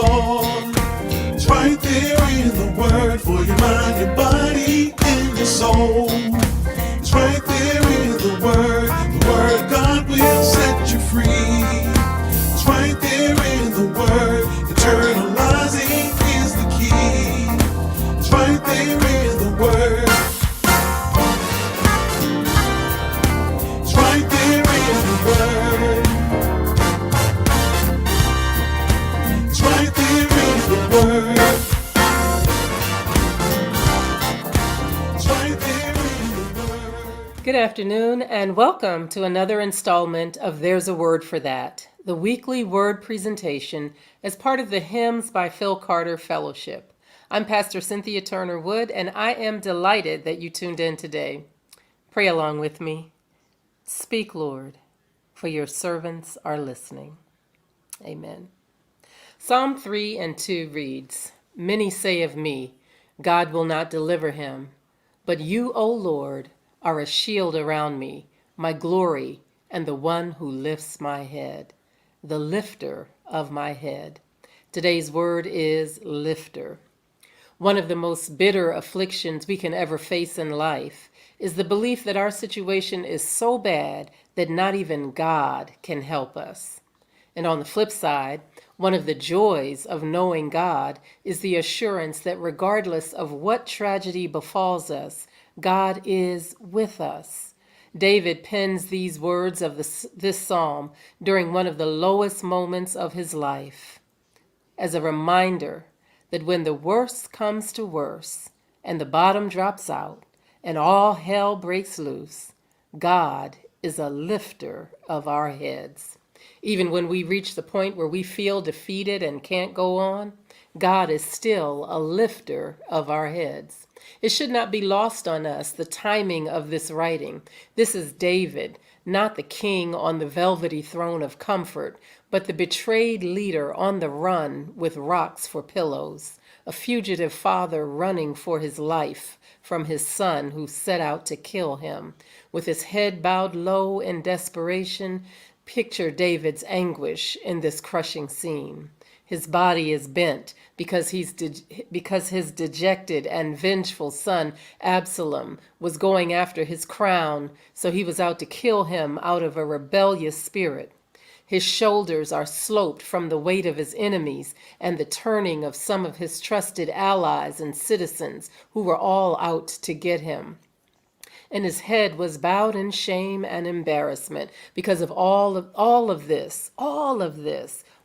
Lord. It's right there in the Word for your mind, your body, and your soul. It's right there in the Word. The Word God will set you free. It's right there in the Word. Eternalizing is the key. It's right there in the Word. It's right there in the Word. It's right there in the Word. It's right there in the Word. Good afternoon, and welcome to another installment of There's a Word for That, the weekly word presentation as part of the Hymns by Phil Carter Fellowship. I'm Pastor Cynthia Turner Wood, and I am delighted that you tuned in today. Pray along with me. Speak, Lord, for your servants are listening. Amen. Psalm 3 and 2 reads, "Many say of me, God will not deliver him. But you, O Lord, are a shield around me, my glory, and the one who lifts my head." The lifter of my head. Today's word is lifter. One of the most bitter afflictions we can ever face in life is the belief that our situation is so bad that not even God can help us. And on the flip side, one of the joys of knowing God is the assurance that regardless of what tragedy befalls us, God is with us. David pens these words of this psalm during one of the lowest moments of his life, as a reminder that when the worst comes to worst and the bottom drops out and all hell breaks loose, God is a lifter of our heads. Even when we reach the point where we feel defeated and can't go on, God is still a lifter of our heads. It should not be lost on us the timing of this writing. This is David, not the king on the velvety throne of comfort, but the betrayed leader on the run with rocks for pillows, a fugitive father running for his life from his son who set out to kill him. With his head bowed low in desperation, picture David's anguish in this crushing scene. His body is bent because his dejected and vengeful son Absalom was going after his crown, so he was out to kill him out of a rebellious spirit. His shoulders are sloped from the weight of his enemies and the turning of some of his trusted allies and citizens who were all out to get him. And his head was bowed in shame and embarrassment because of all of this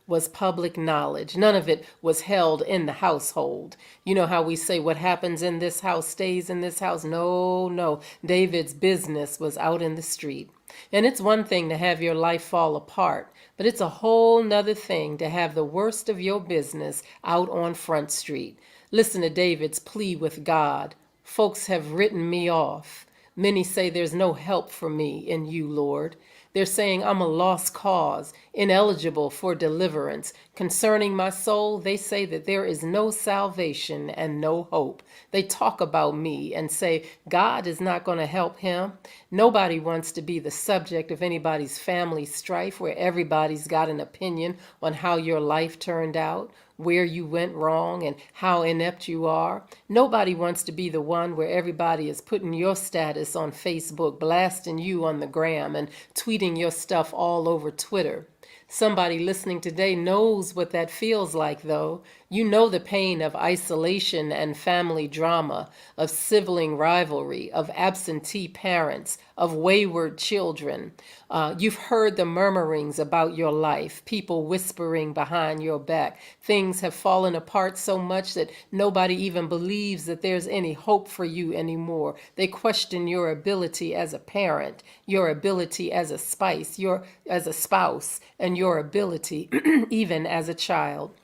was public knowledge. None of it was held in the household. You know how we say what happens in this house stays in this house? No. David's business was out in the street. And it's one thing to have your life fall apart, but it's a whole nother thing to have the worst of your business out on Front Street. Listen to David's plea with God. Folks have written me off. Many say there's no help for me in you, Lord. They're saying I'm a lost cause, ineligible for deliverance. Concerning my soul, they say that there is no salvation and no hope. They talk about me and say God is not going to help him. Nobody wants to be the subject of anybody's family strife where everybody's got an opinion on how your life turned out, where you went wrong, and how inept you are. Nobody wants to be the one where everybody is putting your status on Facebook, blasting you on the gram, and tweeting your stuff all over Twitter. Somebody listening today knows what that feels like, though. You know the pain of isolation and family drama, of sibling rivalry, of absentee parents, of wayward children. You've heard the murmurings about your life, people whispering behind your back. Things have fallen apart so much that nobody even believes that there's any hope for you anymore. They question your ability as a parent, your ability as a spouse, and your ability even as a child.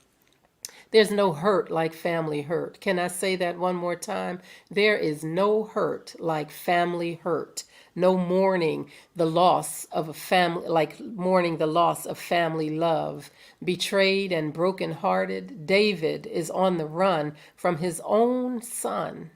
There's no hurt like family hurt. Can I say that one more time? There is no hurt like family hurt. No mourning the loss of a family, like mourning the loss of family love. Betrayed and brokenhearted, David is on the run from his own son,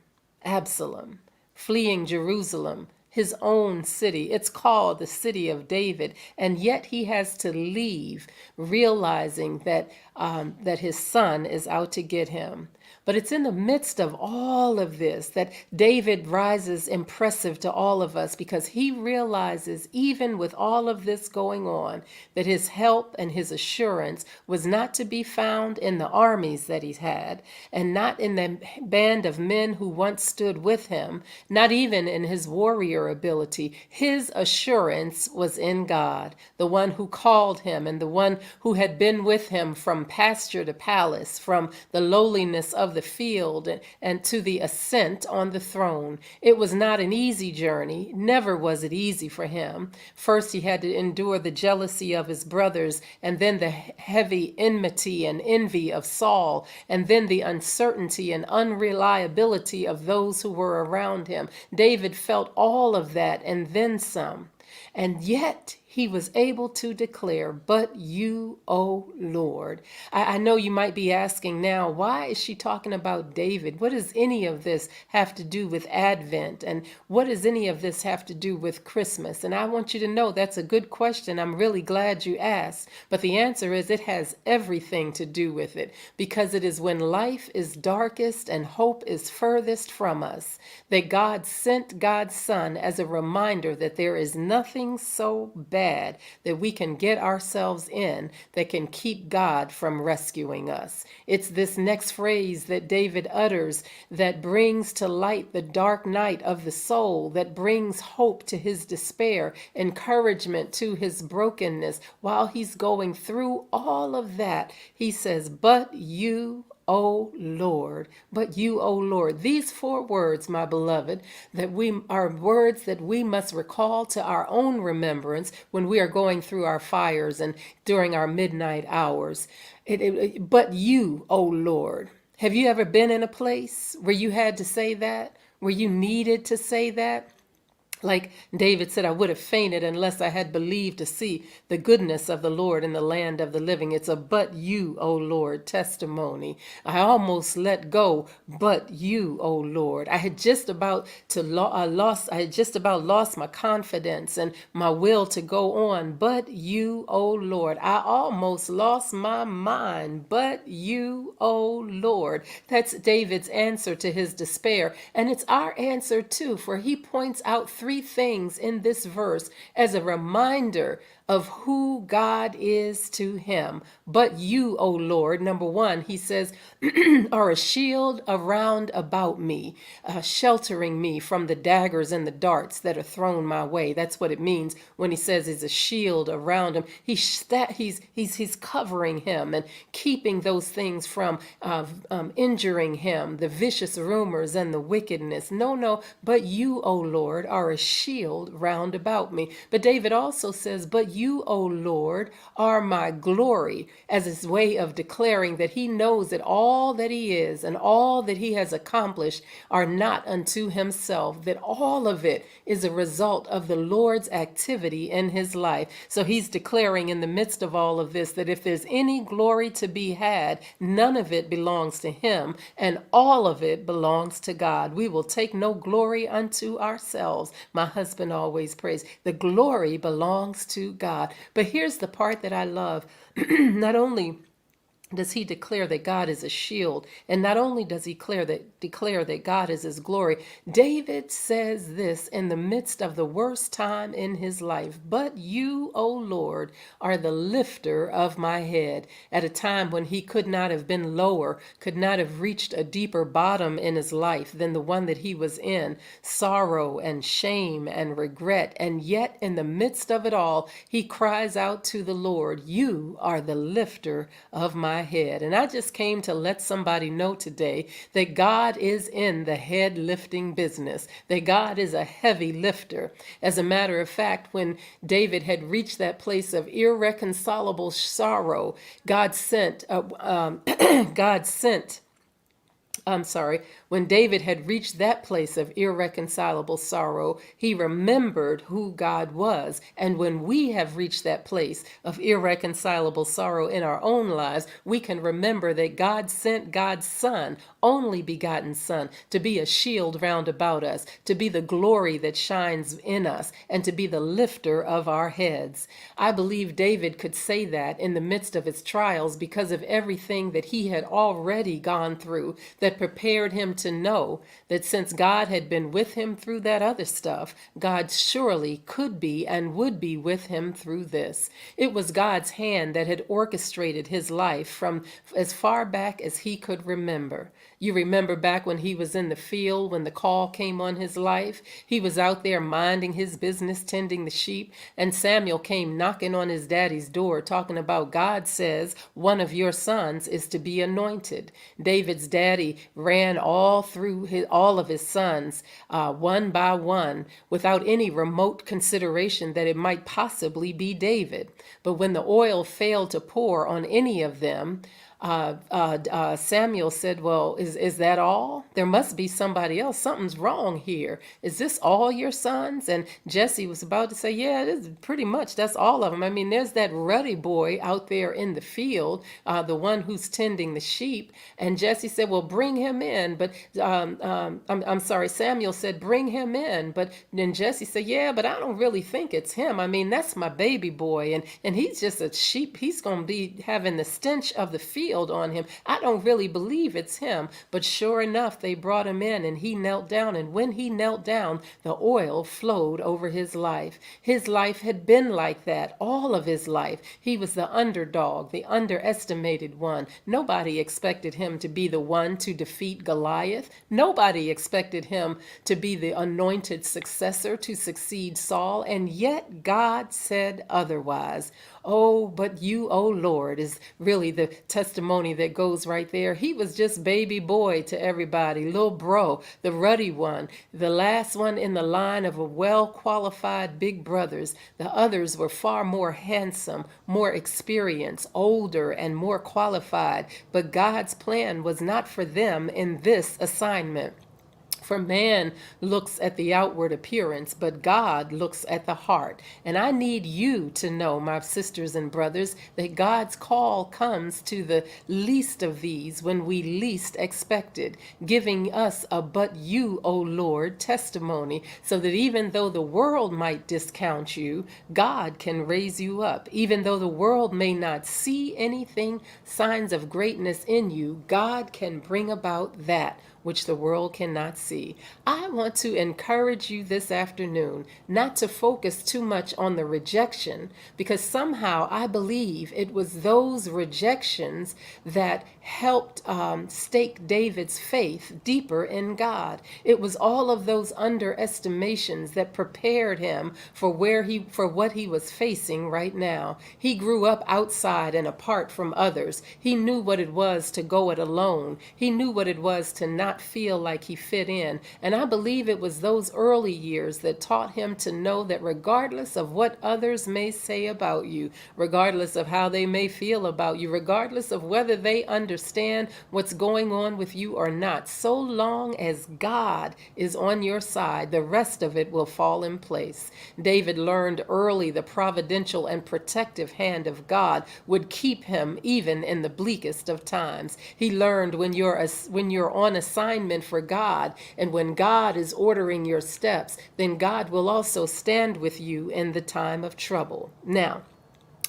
Absalom, fleeing Jerusalem, his own city. It's called the city of David, and yet he has to leave, realizing that his son is out to get him. But it's in the midst of all of this that David rises impressive to all of us, because he realizes, even with all of this going on, that his help and his assurance was not to be found in the armies that he had, and not in the band of men who once stood with him, not even in his warrior ability. His assurance was in God, the one who called him and the one who had been with him from pasture to palace, from the lowliness of the field and to the ascent on the throne. It was not an easy journey. Never was it easy for him. First, he had to endure the jealousy of his brothers, and then the heavy enmity and envy of Saul, and then the uncertainty and unreliability of those who were around him. David felt all of that and then some. And yet he was able to declare, "But you, O Lord." I know you might be asking now, why is she talking about David? What does any of this have to do with Advent? And what does any of this have to do with Christmas? And I want you to know that's a good question. I'm really glad you asked. But the answer is it has everything to do with it, because it is when life is darkest and hope is furthest from us that God sent God's Son as a reminder that there is nothing so bad that we can get ourselves in that can keep God from rescuing us. It's this next phrase that David utters that brings to light the dark night of the soul, that brings hope to his despair, encouragement to his brokenness. While he's going through all of that, he says, "But you, O Lord, but you, O Lord." These four words, my beloved, that we are words that we must recall to our own remembrance when we are going through our fires and during our midnight hours. But you, O Lord. Have you ever been in a place where you had to say that, where you needed to say that? Like David said, "I would have fainted unless I had believed to see the goodness of the Lord in the land of the living." It's a "but you, O Lord" testimony. I almost let go, but you, O Lord. I had just about lost my confidence and my will to go on, but you, O Lord. I almost lost my mind, but you, O Lord. That's David's answer to his despair, and it's our answer too, for he points out three things in this verse as a reminder of who God is to him. But you, O Lord, number one, he says, are a shield around about me, sheltering me from the daggers and the darts that are thrown my way. That's what it means when he says he's a shield around him. He's covering him and keeping those things from injuring him, the vicious rumors and the wickedness. No, but you, O Lord, are a shield round about me. But David also says, "But you, O Lord, are my glory," as his way of declaring that he knows that all that he is and all that he has accomplished are not unto himself, that all of it is a result of the Lord's activity in his life. So he's declaring in the midst of all of this that if there's any glory to be had, none of it belongs to him and all of it belongs to God. We will take no glory unto ourselves. My husband always prays, the glory belongs to God. But here's the part that I love. Not only does he declare that God is a shield, and not only does he declare that God is his glory, David says this in the midst of the worst time in his life: "But you, O Lord, are the lifter of my head." At a time when he could not have been lower, could not have reached a deeper bottom in his life than the one that he was in, sorrow and shame and regret. And yet in the midst of it all, he cries out to the Lord, "You are the lifter of my head." And I just came to let somebody know today that God is in the head lifting business, that God is a heavy lifter. As a matter of fact, when David had reached that place of irreconcilable sorrow, God sent when David had reached that place of irreconcilable sorrow, he remembered who God was. And when we have reached that place of irreconcilable sorrow in our own lives, we can remember that God sent God's Son, only begotten Son, to be a shield round about us, to be the glory that shines in us, and to be the lifter of our heads. I believe David could say that in the midst of his trials because of everything that he had already gone through that prepared him to know that since God had been with him through that other stuff, God surely could be and would be with him through this. It was God's hand that had orchestrated his life from as far back as he could remember. You remember back when he was in the field, when the call came on his life, he was out there minding his business, tending the sheep, and Samuel came knocking on his daddy's door talking about God says one of your sons is to be anointed. David's daddy ran all of his sons one by one without any remote consideration that it might possibly be David. But when the oil failed to pour on any of them, Samuel said, well, is that all? There must be somebody else. Something's wrong here. Is this all your sons? And Jesse was about to say, yeah, it is pretty much. That's all of them. I mean, there's that ruddy boy out there in the field, the one who's tending the sheep. And Jesse said, well, bring him in. But I'm sorry, Samuel said, bring him in. But then Jesse said, yeah, but I don't really think it's him. I mean, that's my baby boy. And he's just a sheep. He's going to be having the stench of the field on him. I don't really believe it's him. But sure enough, they brought him in and he knelt down. And when he knelt down, the oil flowed over his life. His life had been like that all of his life. He was the underdog, the underestimated one. Nobody expected him to be the one to defeat Goliath. Nobody expected him to be the anointed successor to succeed Saul. And yet God said otherwise. Oh, but you, oh Lord, is really the testimony that goes right there. He was just baby boy to everybody, little bro, the ruddy one, the last one in the line of a well-qualified big brothers. The others were far more handsome, more experienced, older, and more qualified. But God's plan was not for them in this assignment. For man looks at the outward appearance, but God looks at the heart. And I need you to know, my sisters and brothers, that God's call comes to the least of these when we least expect it, giving us a but you, O Lord, testimony, so that even though the world might discount you, God can raise you up. Even though the world may not see anything, signs of greatness in you, God can bring about that which the world cannot see. I want to encourage you this afternoon not to focus too much on the rejection, because somehow I believe it was those rejections that helped stake David's faith deeper in God. It was all of those underestimations that prepared him for what he was facing right now. He grew up outside and apart from others. He knew what it was to go it alone. He knew what it was to not feel like he fit in. And I believe it was those early years that taught him to know that regardless of what others may say about you, regardless of how they may feel about you, regardless of whether they understand what's going on with you or not, so long as God is on your side, the rest of it will fall in place. David learned early the providential and protective hand of God would keep him even in the bleakest of times. He learned when you're on assignment for God, and when God is ordering your steps, then God will also stand with you in the time of trouble. Now,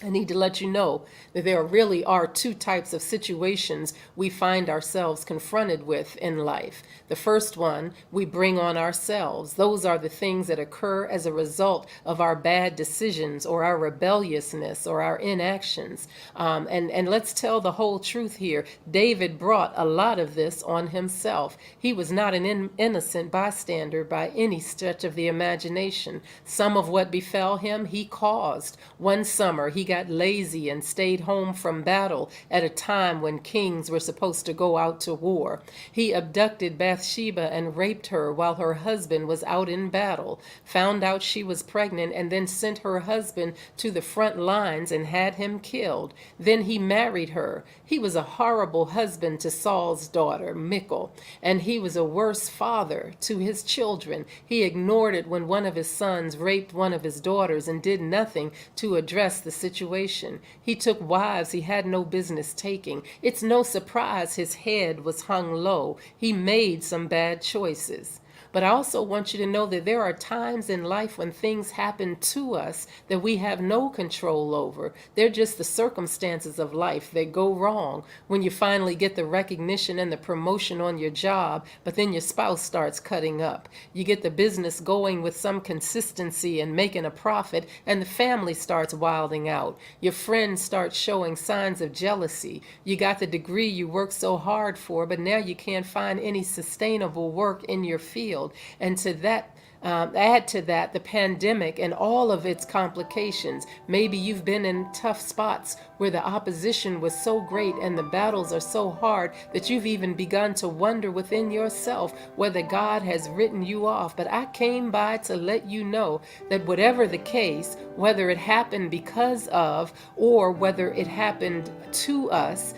I need to let you know that there really are two types of situations we find ourselves confronted with in life. The first one we bring on ourselves. Those are the things that occur as a result of our bad decisions or our rebelliousness or our inactions. And let's tell the whole truth here. David brought a lot of this on himself. He was not an innocent bystander by any stretch of the imagination. Some of what befell him, he caused. One summer, he got lazy and stayed home from battle at a time when kings were supposed to go out to war. He abducted Bathsheba and raped her while her husband was out in battle, found out she was pregnant, and then sent her husband to the front lines and had him killed. Then he married her. He was a horrible husband to Saul's daughter, Michal, and he was a worse father to his children. He ignored it when one of his sons raped one of his daughters and did nothing to address the situation. He took wives he had no business taking. It's no surprise his head was hung low. He made some bad choices. But I also want you to know that there are times in life when things happen to us that we have no control over. They're just the circumstances of life that go wrong. When you finally get the recognition and the promotion on your job, but then your spouse starts cutting up. You get the business going with some consistency and making a profit, and the family starts wilding out. Your friends start showing signs of jealousy. You got the degree you worked so hard for, but now you can't find any sustainable work in your field. And to that, add to that the pandemic and all of its complications. Maybe you've been in tough spots where the opposition was so great and the battles are so hard that you've even begun to wonder within yourself whether God has written you off. But I came by to let you know that whatever the case, whether it happened because of or whether it happened to us,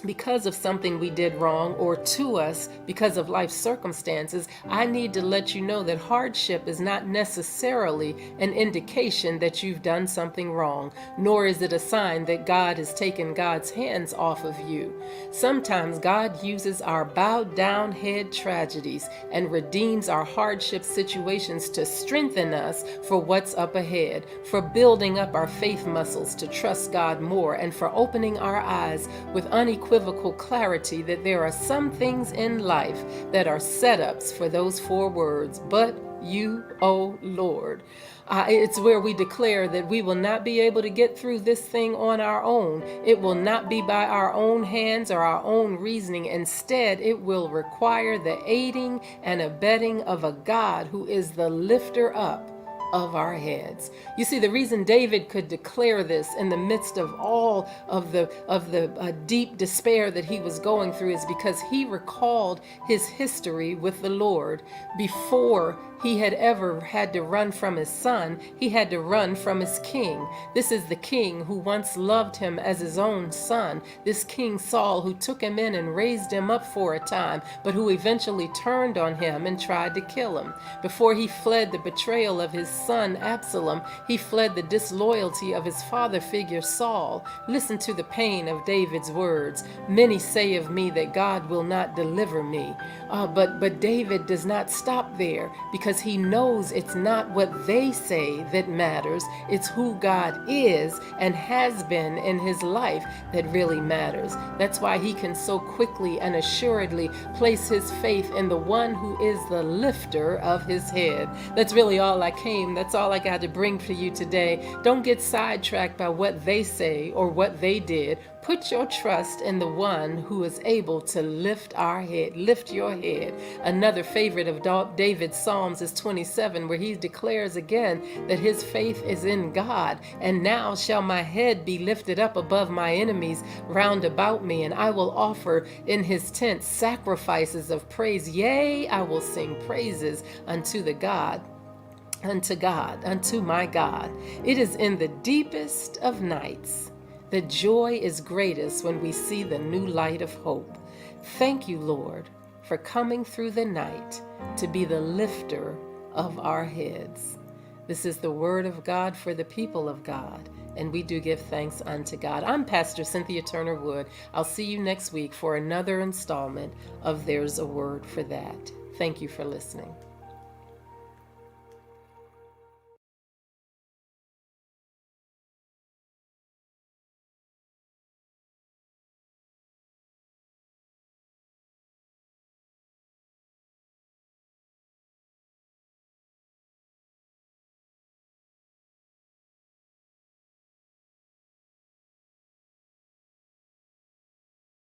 because of something we did wrong or to us because of life circumstances, I need to let you know that hardship is not necessarily an indication that you've done something wrong, nor is it a sign that God has taken God's hands off of you. Sometimes God uses our bowed down head tragedies and redeems our hardship situations to strengthen us for what's up ahead, for building up our faith muscles to trust God more, and for opening our eyes with unequivocal clarity that there are some things in life that are setups for those four words, but you, O Lord. It's where we declare that we will not be able to get through this thing on our own. It will not be by our own hands or our own reasoning. Instead, it will require the aiding and abetting of a God who is the lifter up of our heads. You see, the reason David could declare this in the midst of all of the deep despair that he was going through is because he recalled his history with the Lord. Before he had ever had to run from his son, he had to run from his king. This is the king who once loved him as his own son. This King Saul, who took him in and raised him up for a time, but who eventually turned on him and tried to kill him. Before he fled the betrayal of his son Absalom, he fled the disloyalty of his father figure Saul. Listen to the pain of David's words. Many say of me that God will not deliver me. But David does not stop there, because he knows it's not what they say that matters. It's who God is and has been in his life that really matters. That's why he can so quickly and assuredly place his faith in the one who is the lifter of his head. That's really all that's all I got to bring for you today. Don't get sidetracked by what they say or what they did. Put your trust in the one who is able to lift our head, lift your head. Another favorite of David's Psalms is 27, where he declares again that his faith is in God. And now shall my head be lifted up above my enemies round about me, and I will offer in his tent sacrifices of praise. Yea, I will sing praises unto my God. It is in the deepest of nights the joy is greatest when we see the new light of hope. Thank you, Lord, for coming through the night to be the lifter of our heads. This is the word of God for the people of God, and we do give thanks unto God. I'm Pastor Cynthia Turner Wood. I'll see you next week for another installment of There's a Word for That. Thank you for listening.